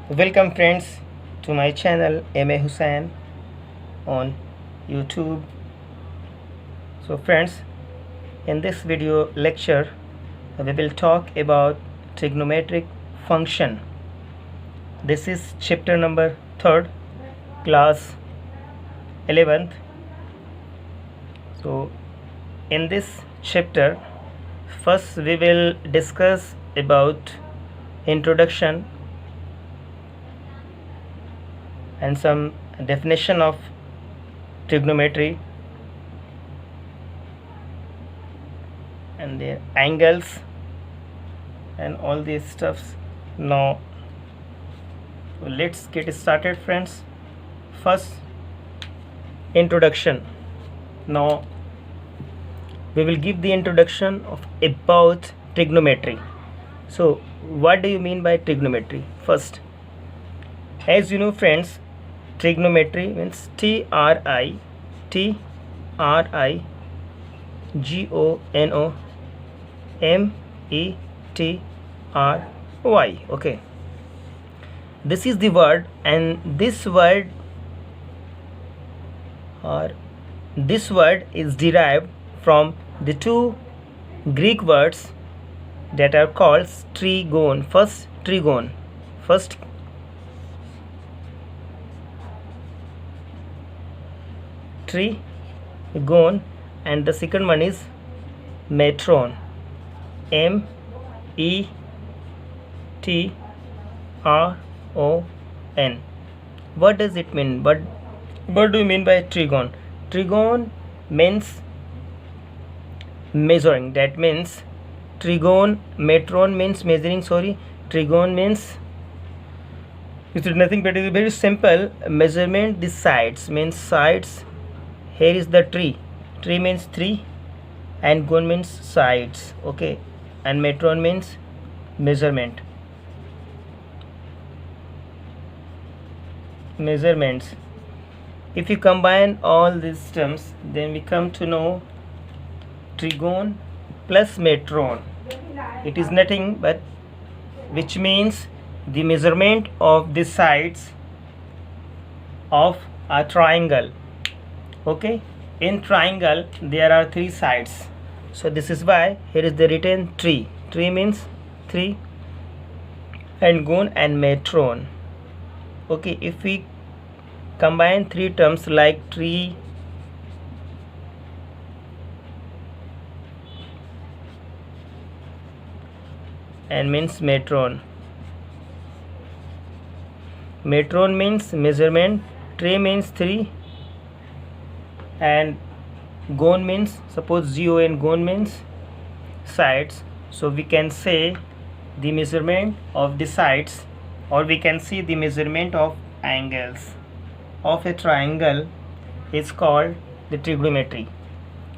Welcome friends to my channel MA Hussain on YouTube. So friends, in this video lecture we will talk about trigonometric function. This is chapter number 3rd, class 11th. So in this chapter, first we will discuss about introduction and some definition of trigonometry and their angles and all these stuffs. Now let's get started friends. First, introduction. Now we will give the introduction of about trigonometry. So what do you mean by trigonometry? First, as you know friends, trigonometry means T-R-I-G-O-N-O-M-E-T-R-Y. Okay, this is the word, and this word is derived from the two Greek words that are called trigon. First, trigon. First, trigon, and the second one is metron. M-E-T-R-O-N. What does it mean? What do you mean by trigon? Trigon means measuring. That means trigon, metron means measuring. Trigon means it is nothing but it is very simple measurement. The sides means sides. Here is the tree means 3, and gon means sides. Okay, and metron means measurements. If you combine all these terms, then we come to know trigon plus metron. It is nothing but which means the measurement of the sides of a triangle. Okay, in triangle there are 3 sides, so this is why here is the written tree means 3, and gon and metron. Okay, if we combine 3 terms like tree, and means metron means measurement, tree means 3, and gon means, suppose gon, gon means sides. So we can say the measurement of the sides, or we can see the measurement of angles of a triangle is called the trigonometry.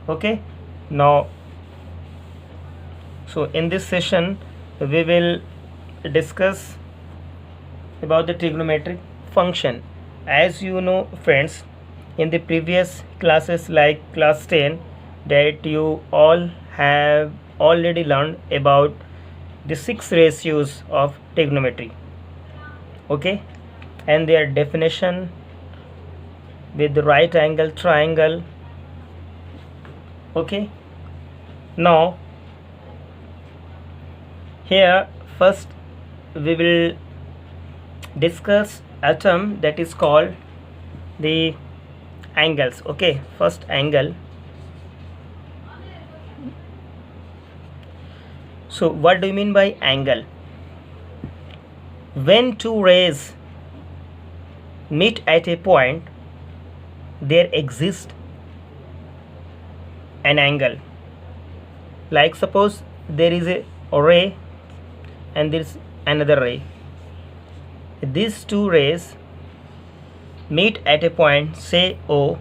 Okay, now so in this session we will discuss about the trigonometric function. As you know friends, in the previous classes like class 10, that you all have already learned about the 6 ratios of trigonometry. Okay, and their definition with the right angle triangle. Okay, now here first we will discuss a term that is called the angles. Okay, first angle. So what do you mean by angle? When 2 rays meet at a point, there exists an angle. Like suppose there is a ray and there is another ray. These 2 rays meet at a point, say O,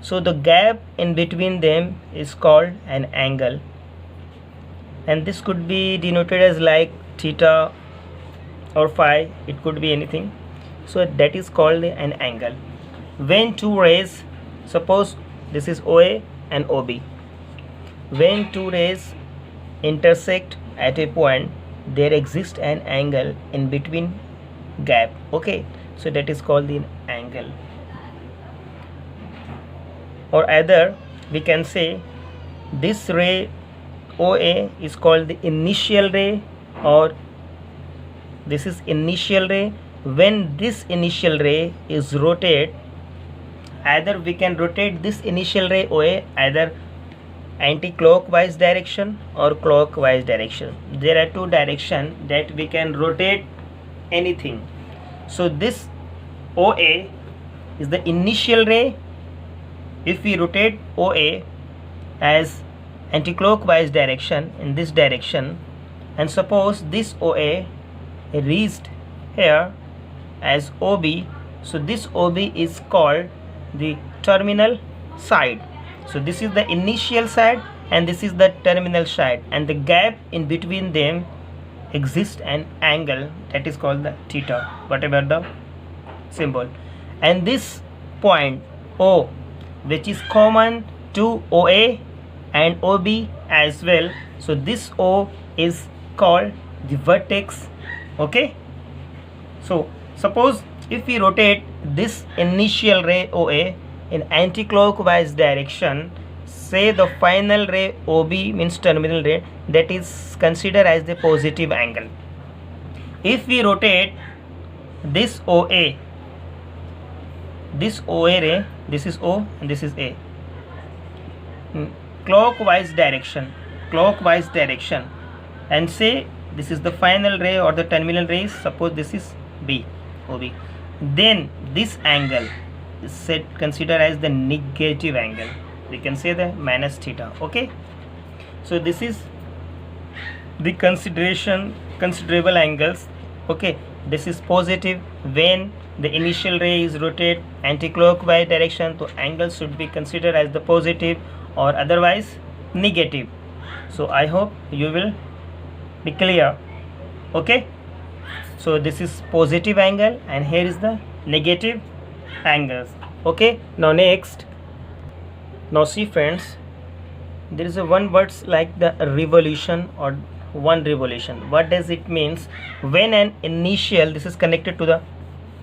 so the gap in between them is called an angle, and this could be denoted as like theta or phi, it could be anything. So that is called an angle. When 2 rays, suppose this is OA and OB, when 2 rays intersect at a point, there exists an angle in between gap. Okay, so that is called the angle. Or either we can say this ray OA is called the initial ray, or this is initial ray. When this initial ray is rotated, either we can rotate this initial ray OA either anti-clockwise direction or clockwise direction. There are two directions that we can rotate anything. So this OA is the initial ray. If we rotate OA as anti-clockwise direction in this direction, and suppose this OA reached here as OB, so this OB is called the terminal side. So this is the initial side and this is the terminal side, and the gap in between them exists an angle that is called the theta, whatever the symbol. And this point O, which is common to OA and OB as well, so this O is called the vertex. Okay, so suppose if we rotate this initial ray OA in anti-clockwise direction, say the final ray OB means terminal ray, that is considered as the positive angle. If we rotate this OA, this OA ray, this is O and this is A, clockwise direction, and say this is the final ray or the terminal ray, suppose this is B, OB, then this angle is set considered as the negative angle. We can say the minus theta. Okay, so this is the considerable angles. Okay, this is positive when the initial ray is rotated anti-clockwise direction, so angle should be considered as the positive or otherwise negative. So I hope you will be clear. Okay, so this is positive angle and here is the negative angles. Okay, now next, now see friends, there is a one words like the revolution or one revolution. What does it means? When an initial, this is connected to the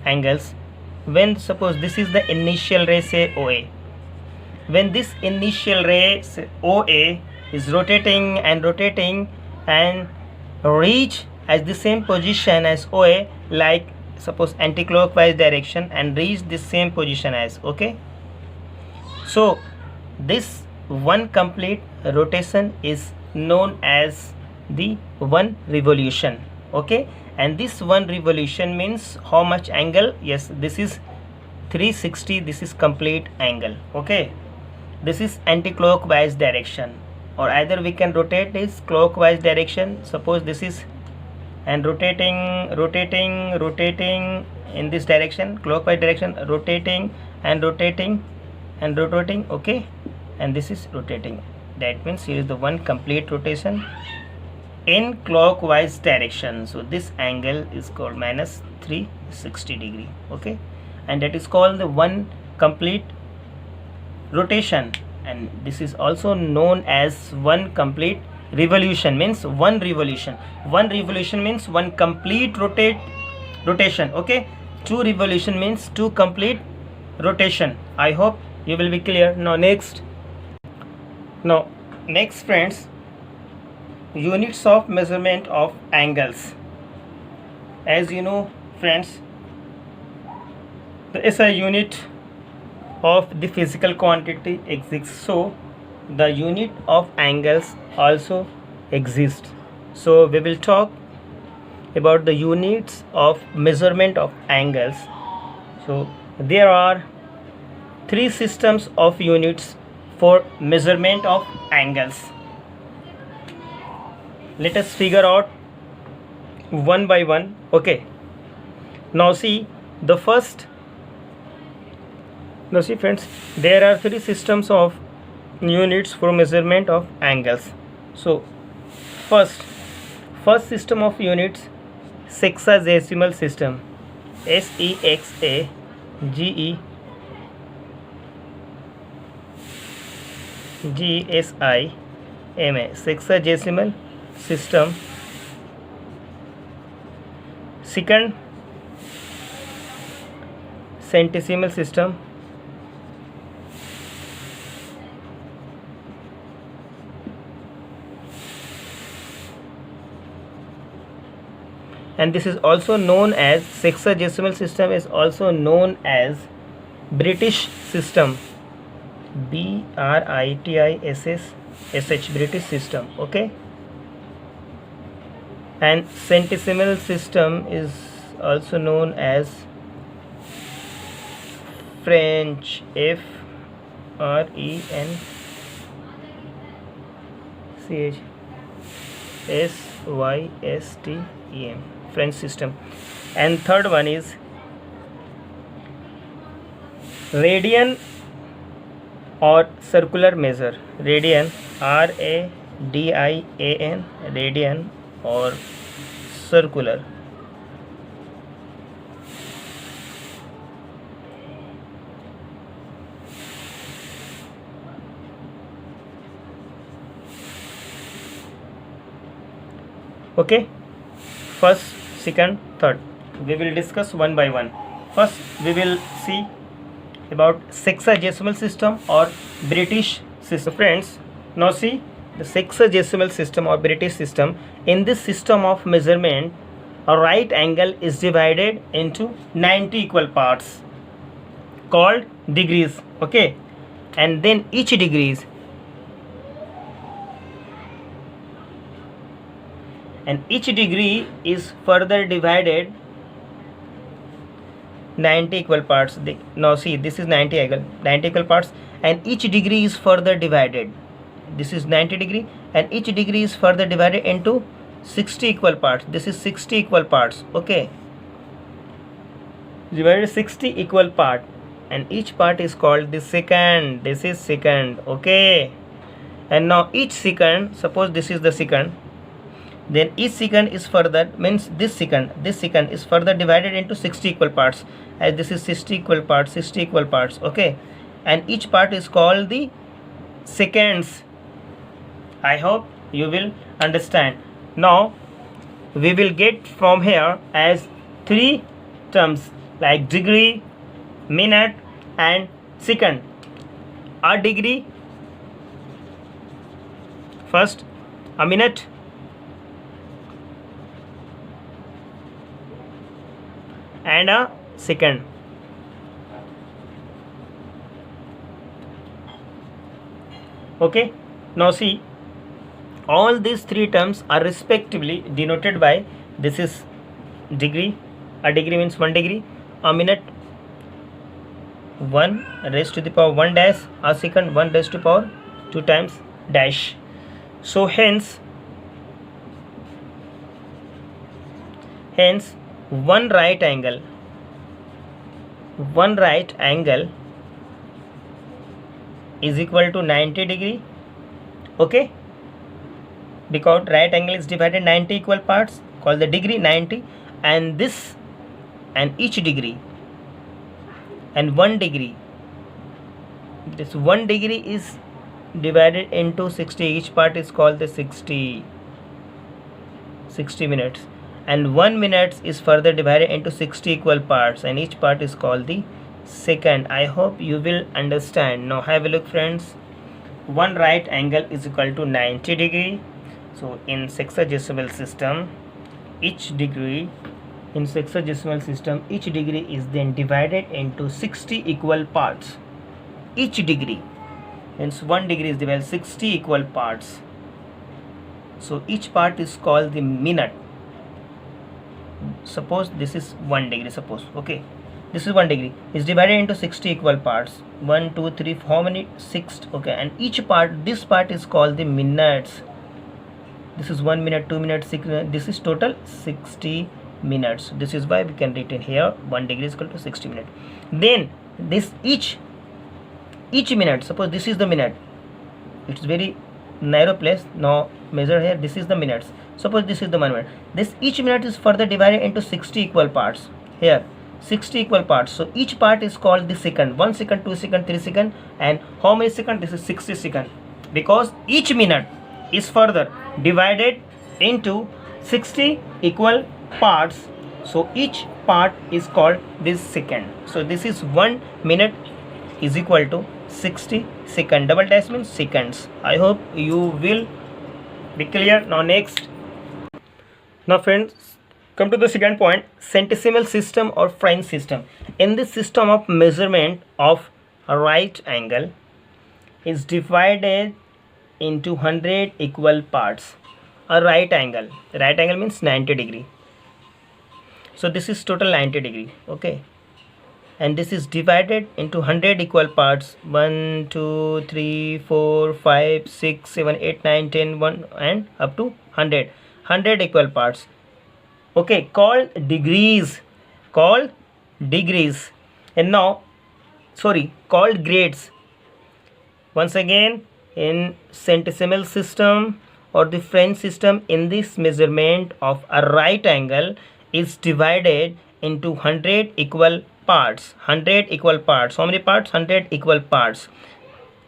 angles, when suppose this is the initial ray, say OA, when this initial ray say OA is rotating and reach as the same position as OA, like suppose anti-clockwise direction, and reach the same position as, okay, so this one complete rotation is known as the one revolution. Okay, and this one revolution means how much angle? Yes, this is 360, this is complete angle. Okay, this is anti-clockwise direction, or either we can rotate this clockwise direction, suppose this is, and rotating in this direction, clockwise direction, rotating. Okay, and this is rotating. That means here is the one complete rotation in clockwise direction. So this angle is called minus 360 degree. Okay, and that is called the one complete rotation, and this is also known as one complete revolution. Means one revolution means one complete rotation. Okay, two revolution means two complete rotation. I hope you will be clear. Now next friends, units of measurement of angles. As you know friends, the SI unit of the physical quantity exists, so the unit of angles also exists. So we will talk about the units of measurement of angles. So there are three systems of units for measurement of angles. Let us figure out one by one. Okay, now see friends, there are three systems of units for measurement of angles. So first system of units, sexagesimal system, SEXAGESIMA, sexagesimal system. Second centesimal system, and this is also known as sexagesimal system, is also known as British system, BRITISSH, British system. Okay, and centesimal system is also known as French, FRENCHSYSTEM, French system. And third one is radian or circular measure, radian, RADIAN, radian or circular. Okay, first, second, third, we will discuss one by one. First we will see about sexagesimal system or British system. Friends, now see the sexagesimal system or British system. In this system of measurement, a right angle is divided into 90 equal parts called degrees. Okay, and then each degree is further divided 90 equal parts. Now see, this is 90 equal parts, and each degree is further divided. This is 90 degree, and each degree is further divided into 60 equal parts. This is 60 equal parts. Okay, divided 60 equal part, and each part is called the second. This is second. Okay, and now each second, suppose this is the second, then each second is further, means this second is further divided into 60 equal parts, as this is 60 equal parts. Okay, and each part is called the seconds. I hope you will understand. Now we will get from here as three terms like degree, minute and second. A degree, first a minute, and a second. Okay, now see, all these three terms are respectively denoted by, this is degree, a degree means 1 degree, a minute 1 raised to the power 1 dash, a second 1 raised to the power 2 times dash. So hence one right angle is equal to 90 degree. Okay, because right angle is divided 90 equal parts, called the degree 90, and this and each degree and 1 degree, this 1 degree is divided into 60, each part is called the 60 minutes, and 1 minute is further divided into 60 equal parts, and each part is called the second. I hope you will understand. Now have a look, friends. One right angle is equal to 90 degree. So in sexagesimal system, each degree is then divided into 60 equal parts. Each degree means 1 degree is divided 60 equal parts. So each part is called the minute. Suppose this is 1 degree, suppose, okay, this is 1 degree, is divided into 60 equal parts, 1 2 3, how many, 6, okay, and each part, this part is called the minutes. This is 1 minute, 2 minutes, 6 minutes, this is total 60 minutes. This is why we can written here 1 degree is equal to 60 minutes. Then this each minute, suppose this is the minute, it's very narrow place. Now measure here, this is the minutes, suppose this is the 1 minute, this each minute is further divided into 60 equal parts. Here 60 equal parts, so each part is called the second. 1 second, 2 second, 3 second, and how many second? This is 60 second, because each minute is further divided into 60 equal parts. So each part is called this second. So this is 1 minute is equal to 60 second. Double dash means seconds. I hope you will be clear. Now next. Now friends, come to the second point, centesimal system or French system. In this system of measurement of a right angle is divided into 100 equal parts. A right angle means 90 degree. So this is total 90 degree, okay, and this is divided into 100 equal parts, 1 2 3 4 5 6 7 8 9 10 1 and up to 100 equal parts, okay, called degrees, and now called grades. Once again, in centesimal system or the French system, in this measurement of a right angle is divided into 100 equal parts. 100 equal parts. How many parts? 100 equal parts,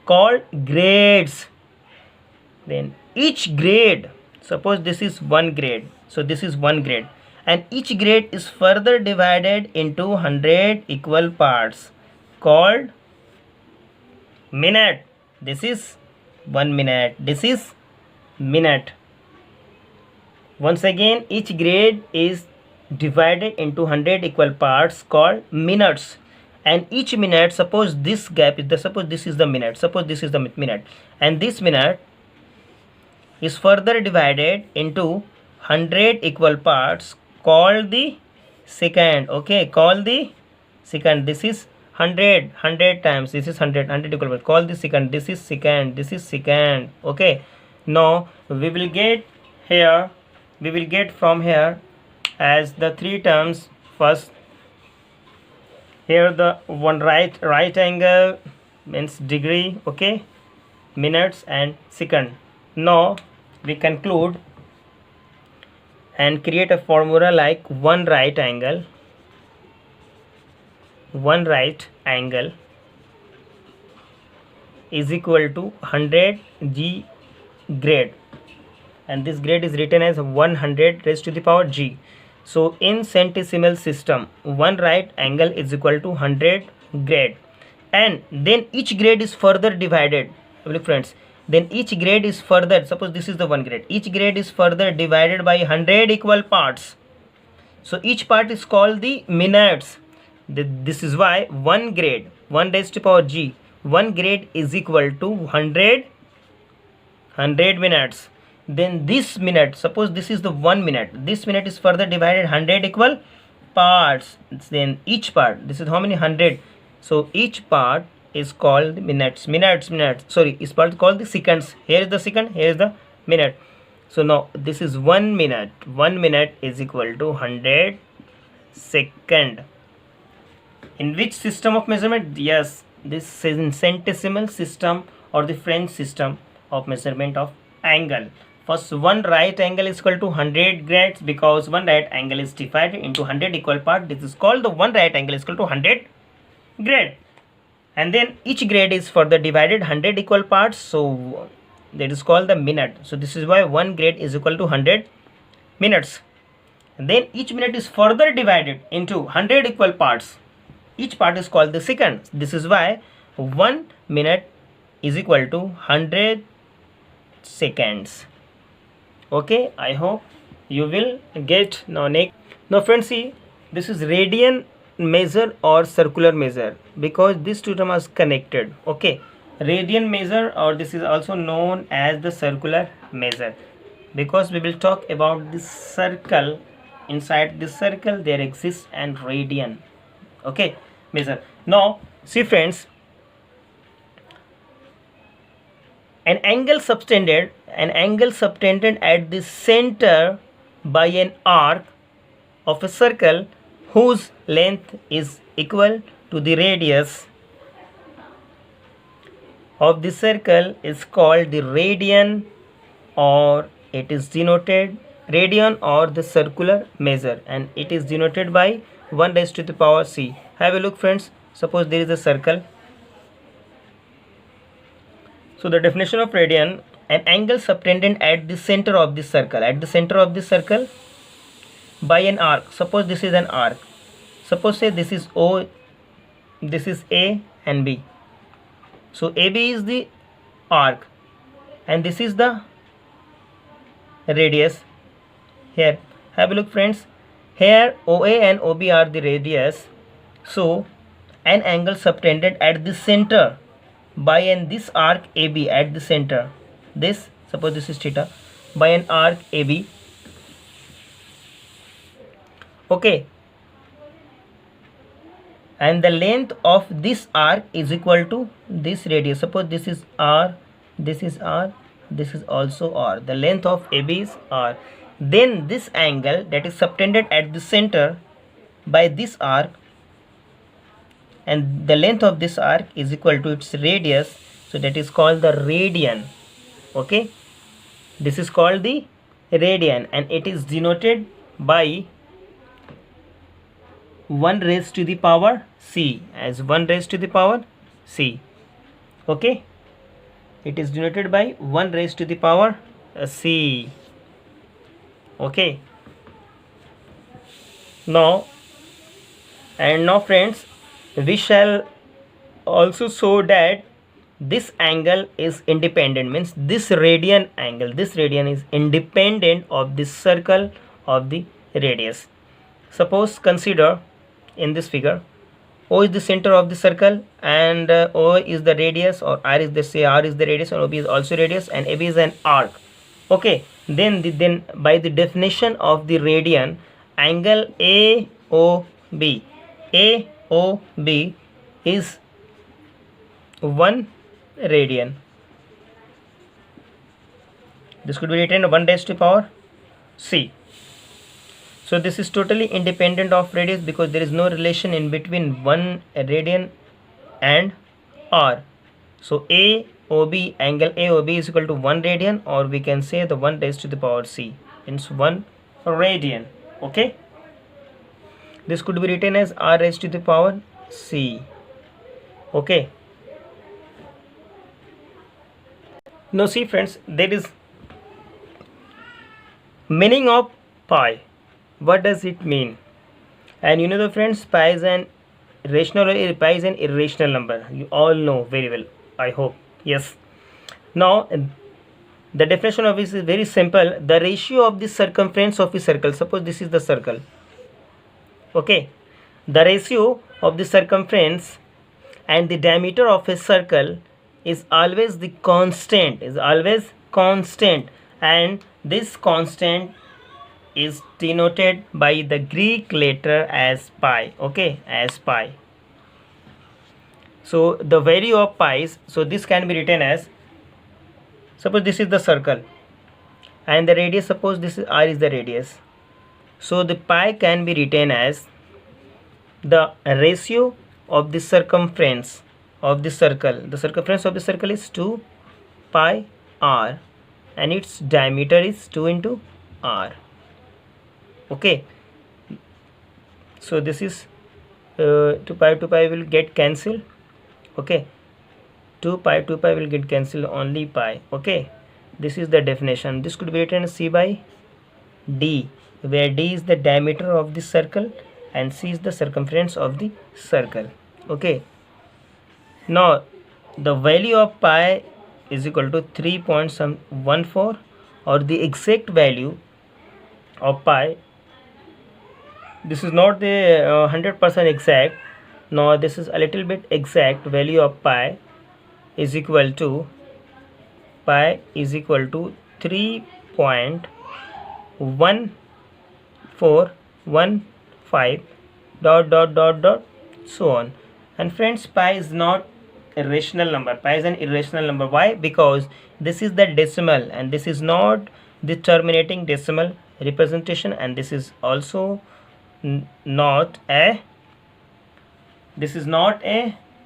called grades. Then each grade, suppose this is one grade, so this is one grade, and each grade is further divided into 100 equal parts, called minute. This is 1 minute, this is minute. Once again, each grade is divided into 100 equal parts, called minutes, and each minute, suppose this gap is the, suppose this is the minute, suppose this is the minute, and this minute is further divided into 100 equal parts, called the second, okay, call the second. This is 100 times, this is 100 equal parts, call the second. This is second, okay. Now we will get here, we will get from here as the three terms. First, here the one right angle means degree, okay, minutes and second. Now we conclude and create a formula like one right angle is equal to 100 g grade, and this grade is written as 100 raised to the power g. So in centesimal system, one right angle is equal to 100 grade, and then each grade is further divided. Look friends, then each grade is further, suppose this is the one grade, each grade is further divided by 100 equal parts. So each part is called the minutes. This is why one grade, 1 raised to power g, one grade is equal to 100 minutes. Then this minute, suppose this is the 1 minute, this minute is further divided 100 equal parts. Then each part, this is how many? 100. So each part is called minutes. Sorry, is called the seconds. Here is the second, here is the minute. So now this is 1 minute. 1 minute is equal to 100 second. In which system of measurement? Yes, this is in centesimal system or the French system of measurement of angle. First, one right angle is equal to 100 grades, because one right angle is divided into 100 equal parts. This is called the one right angle is equal to 100 grade. And then each grade is further divided 100 equal parts, so that is called the minute. So this is why one grade is equal to 100 minutes. And then each minute is further divided into 100 equal parts. Each part is called the second. This is why 1 minute is equal to 100 seconds. Okay, I hope you will get. Now next, now friends, see, this is radian measure or circular measure, because these two terms are connected. Okay, radian measure, or this is also known as the circular measure, because we will talk about this circle. Inside this circle there exists an radian, okay, measure. Now see friends, an angle subtended at the center by an arc of a circle whose length is equal to the radius of the circle is called the radian, or it is denoted radian or the circular measure, and it is denoted by 1 raised to the power c. Have a look friends, suppose there is a circle. So the definition of radian, an angle subtended at the center of the circle. At the center of the circle, by an arc. Suppose this is an arc. Suppose say this is O, this is A and B. So AB is the arc and this is the radius. Here have a look friends, here OA and OB are the radius. So an angle subtended at the center by this arc AB at the center, this suppose this is theta, by an arc AB. Okay, and the length of this arc is equal to this radius. Suppose this is R, this is R, this is also R. The length of AB is R. Then this angle that is subtended at the center by this arc, and the length of this arc is equal to its radius, so that is called the radian. Okay, this is called the radian, and it is denoted by 1 raised to the power c, as 1 raised to the power c. Okay, it is denoted by 1 raised to the power c. Okay, now friends, we shall also show that this angle is independent, means this radian angle, this radian is independent of the circle of the radius. Suppose consider in this figure, O is the center of the circle and O is the radius, or R is the, say R is the radius and OB is also radius, and AB is an arc. Okay, then by the definition of the radian, angle AOB is 1 radian. This could be written 1 raised to power c. So this is totally independent of radius because there is no relation in between 1 radian and R. So AOB, angle AOB is equal to 1 radian, or we can say the 1 raised to the power c, means 1 radian. Okay, this could be written as R raised to the power c. Okay, now see friends, there is meaning of pi. What does it mean? And you know the friends, pi is an irrational number. You all know very well, I hope. Yes. Now the definition of this is very simple. The ratio of the circumference of a circle. Suppose this is the circle. Okay, the ratio of the circumference and the diameter of a circle is always the constant, and this constant is denoted by the Greek letter as pi. Okay, as pi. So the value of pi, so this can be written as, suppose this is the circle and the radius, suppose this is R is the radius. So the pi can be written as the ratio of the circumference of the circle. The circumference of the circle is 2 pi r and its diameter is 2 into r. Okay, so this is 2 pi will get cancelled. Okay, 2 pi will get cancelled, only pi. Okay, this is the definition. This could be written as c by d, where d is the diameter of the circle and c is the circumference of the circle. Okay, now the value of pi is equal to 3.14, or the exact value of pi. This is not the 100% exact. Now this is a little bit exact. Value of pi is equal to 3.1415 ... so on. And friends, pi is not a rational number. Pi is an irrational number. Why? Because this is the decimal and this is not the terminating decimal representation, and this is also not a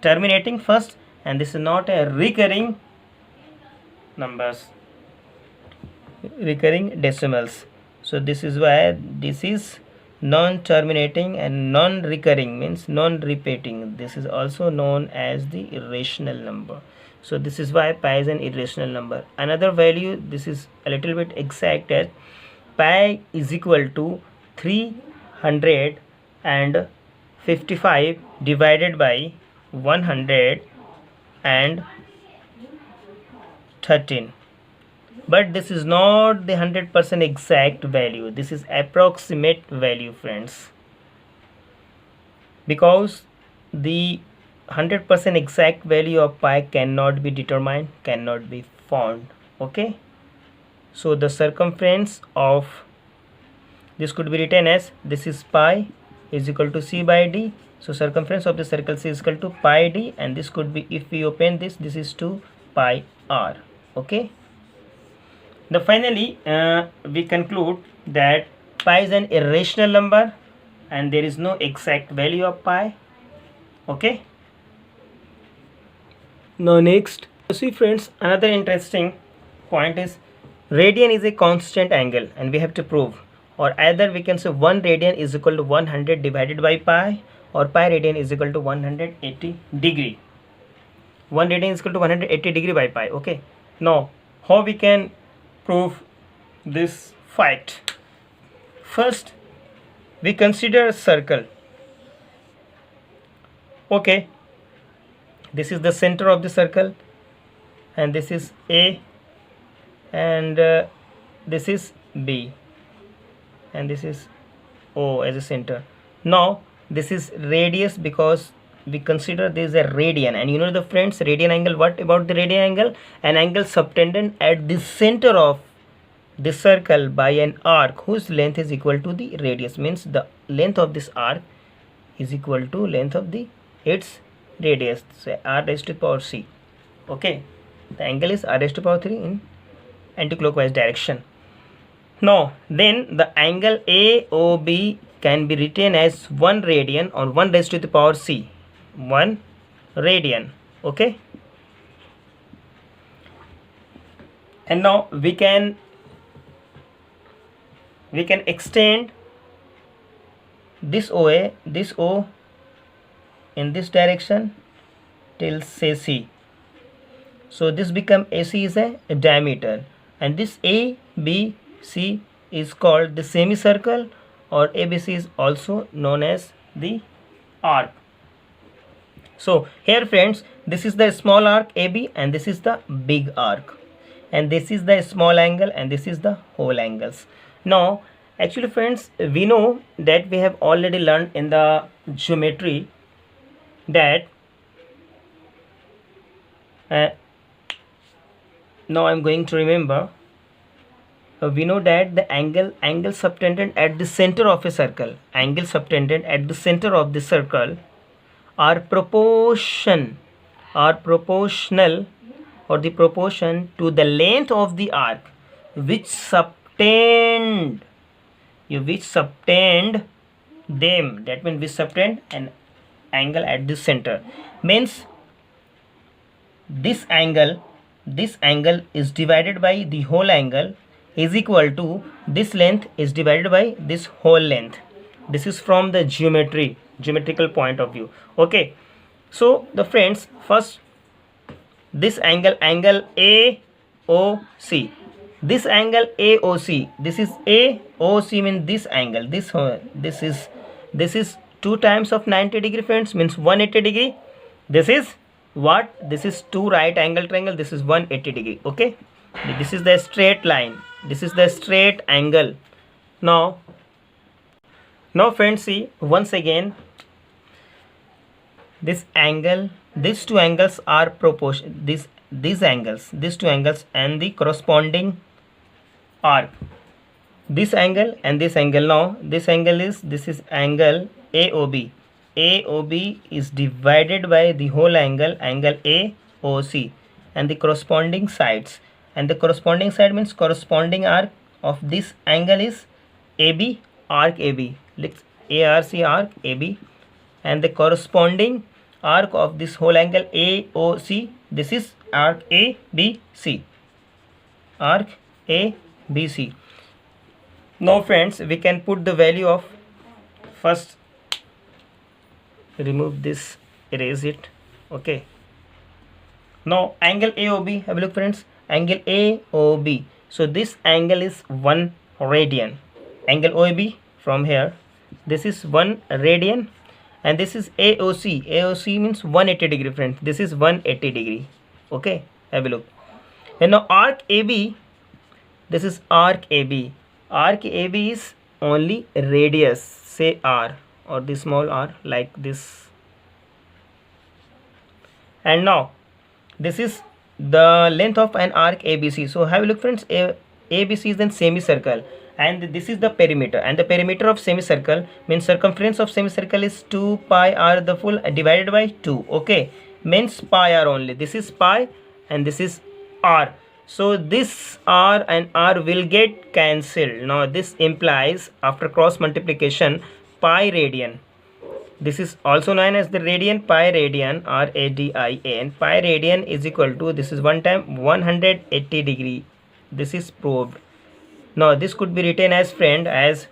terminating first, and this is not a recurring decimals. So this is why this is non-terminating and non-recurring, means non-repeating. This is also known as the irrational number. So this is why pi is an irrational number. Another value, this is a little bit exact, as pi is equal to 355 divided by 113. But this is not the 100% exact value. This is approximate value, friends, because the 100% exact value of pi cannot be determined, cannot be found. Okay, so the circumference of this could be written as, this is pi is equal to c by d. So circumference of the circle c is equal to pi d, and this could be, if we open this is 2 pi r. Okay, now finally we conclude that pi is an irrational number and there is no exact value of pi. Okay, now next, see friends, another interesting point is radian is a constant angle, and we have to prove, or either we can say 1 radian is equal to 100 divided by pi, or pi radian is equal to 180 degree. 1 radian is equal to 180 degree by pi. Okay, now how we can prove this fact? First, we consider a circle. Okay, this is the center of the circle, and this is A, and this is B, and this is O as a center. Now this is radius, because we consider this is a radian, and you know the friends, radian angle, what about the radian angle? An angle subtended at the center of the circle by an arc whose length is equal to the radius, means the length of this arc is equal to length of the its radius, so r raised to the power c. Okay, the angle is r raised to the power 3 in anti-clockwise direction. Now then the angle AOB can be written as 1 radian, or 1 raised to the power c, 1 radian. Okay, and now we can extend this OA, this O in this direction till say C. So this become AC is a diameter, and this ABC is called the semicircle, or ABC is also known as the arc. So here friends, this is the small arc AB, and this is the big arc, and this is the small angle, and this is the whole angles. Now actually friends, we know that we have already learned in the geometry that now I'm going to remember, we know that the angle subtended at the center of a circle, angle subtended at the center of the circle are proportional, or the proportion to the length of the arc which subtend them. That means we subtend an angle at the center, means this angle is divided by the whole angle is equal to this length is divided by this whole length. This is from the geometrical point of view. Okay, so the friends, first this angle AOC, this angle AOC, this is AOC, means this angle, this is 2 times of 90 degree friends, means 180 degree. This is what? This is 2 right angle triangle, this is 180 degree. Okay, this is the straight line, this is the straight angle. Now friends, see once again, this angle, these 2 angles are proportional, these 2 angles and the corresponding arc, this angle and this angle. Now this angle is, this is angle AOB. AOB is divided by the whole angle AOC, and the corresponding sides, and the corresponding side means corresponding arc of this angle is AB, arc AB, let's ARC, arc AB, and the corresponding arc of this whole angle AOC, this is arc ABC, arc ABC. Now friends, we can put the value of, first remove this, erase it. Okay, now angle AOB, have a look friends, angle AOB, so this angle is 1 radian, angle OAB from here. This is 1 radian, and this is AOC. AOC means 180 degree, friends. This is 180 degree. Okay, have a look. And now arc AB, this is arc AB. Arc AB is only radius, say r, or the small r, like this. And now this is the length of an arc ABC. So have a look, friends. ABC is then semicircle, and this is the perimeter, and the perimeter of semicircle means circumference of semicircle is 2 pi r the full divided by 2. Okay, means pi r only. This is pi and this is r. So this r and r will get cancelled. Now this implies, after cross multiplication, pi radian. This is also known as the radian. Pi radian, radian, pi radian is equal to, this is 1 time 180 degree. This is proved. Now this could be written as, friend, as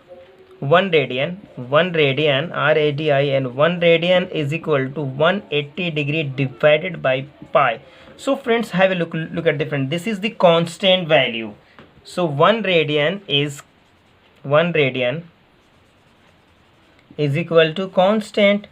1 radian, radian, and 1 radian is equal to 180 degree divided by pi. So friends, have a look at different. This is the constant value. So 1 radian is equal to constant,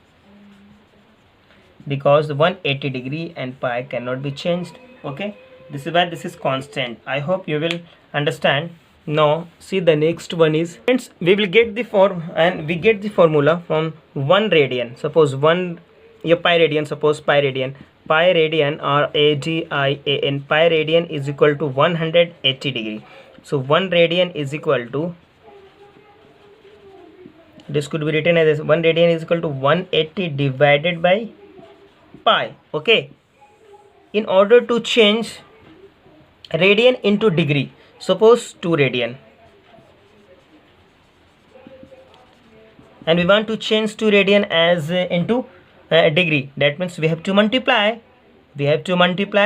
because 180 degree and pi cannot be changed. Okay, this is why this is constant. I hope you will understand. Now see, the next one is, friends, we will get the formula from 1 radian. Suppose pi radian, suppose pi radian, radian pi radian is equal to 180 degree. So 1 radian is equal to, this could be written as 1 radian is equal to 180 divided by pi. Okay, in order to change radian into degree, suppose 2 radian, and we want to change 2 radian as into degree. That means we have to multiply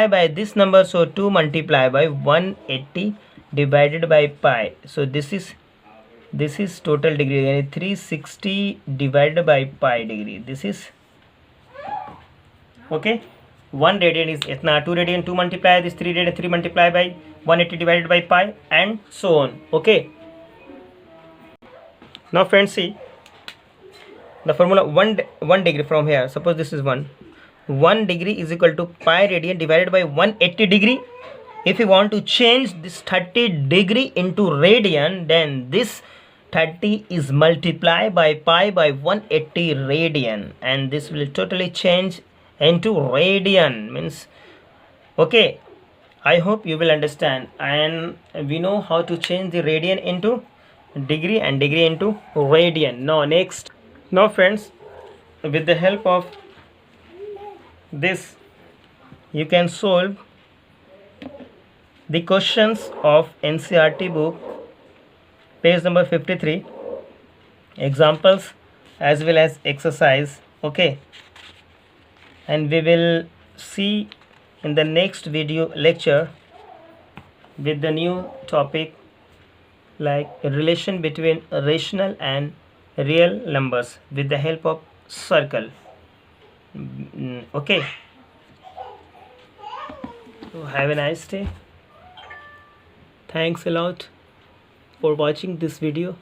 by this number. So 2 multiply by 180 divided by pi. So this is total degree, and 360 divided by pi degree. This is okay. 1 radian is itna, 2 radian 2 multiply this, 3 radian 3 multiply by 180 divided by pi, and so on. Okay, now friends, see the formula. 1 degree from here, suppose this is 1 degree is equal to pi radian divided by 180 degree. If you want to change this 30 degree into radian, then this 30 is multiplied by pi by 180 radian, and this will totally change into radian, means. Okay, I hope you will understand, and we know how to change the radian into degree and degree into radian. Now friends, with the help of this, you can solve the questions of NCERT book, page number 53, examples as well as exercise. Okay, and we will see in the next video lecture with the new topic, like relation between rational and real numbers with the help of circle. Okay, so have a nice day. Thanks a lot for watching this video.